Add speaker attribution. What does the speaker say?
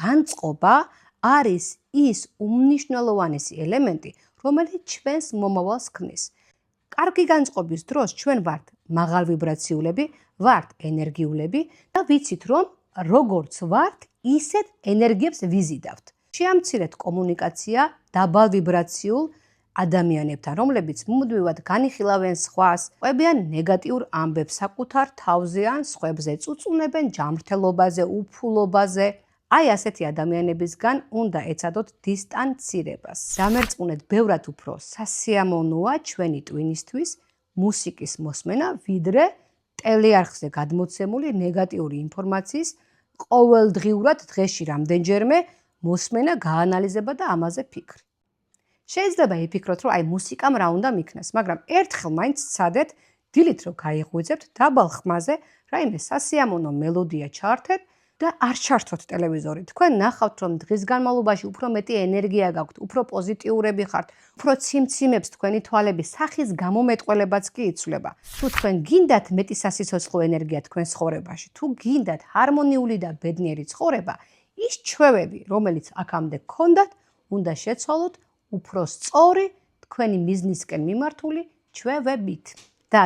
Speaker 1: განწყობა არის ის უმნიშვნელოვანესი ელემენტი, რომელიც ჩვენს მომავალს ქმნის. კარგი განწყობის დროს ჩვენ ვართ მაღალვიბრაციულები, ვართ ენერგიულები და ვიცით, რომ როგორც ვართ, ისეთ ენერგიებს ვიზიდავთ. შეამცირეთ კომუნიკაცია დაბალვიბრაციულ ადამიანებთან, რომლებიც მუდმივად განიხილავენ სხვას, ყვებიან ნეგატიურ ამბებს საკუთარ თავზე ან სხვებზე, წუწუნებენ ჯანმრთელობაზე, უფულობაზე. აი ასეთი ადამიანებისგან უნდა ეცადოთ დისტანცირებას. დამერწმუნეთ, ბევრად უფრო სასიამოვნოა ჩვენი ტვინისთვის მუსიკის მოსმენა, ვიდრე ტელეარხზე გადმოცემული ნეგატიური ინფორმაციის ყოველდღიურად დღეში რამდენჯერმე მოსმენა, გაანალიზება და ამაზე ფიქრი. შეიძლება იფიქროთ, რომ აი მუსიკამ რა უნდა მიქნას, მაგრამ ერთხელ მაინც სცადეთ, დილით რომ გაიღვიძებთ, დაბალ ხმაზე რაიმე სასიამოვნო მელოდია ჩაართეთ და არ ჩართოთ ტელევიზორი. თქვენ ნახავთ, რომ დღის განმავლობაში უფრო მეტი ენერგია გაქვთ, უფრო პოზიტიურები ხართ, უფრო ციმციმებს თქვენი თვალები, სახის გამომეტყველებაც კი იცვლება. თუ თქვენ გინდათ მეტი სასიცოცხლო ენერგია თქვენ ცხოვრებაში, თუ გინდათ ჰარმონიული და ბედნიერი ცხოვრება, ის ჩვევები, რომელიც აქამდე გქონდათ, უნდა შეცვალოთ უფრო სწორი თქვენი მიზნისკენ მიმართული ჩვევებით. და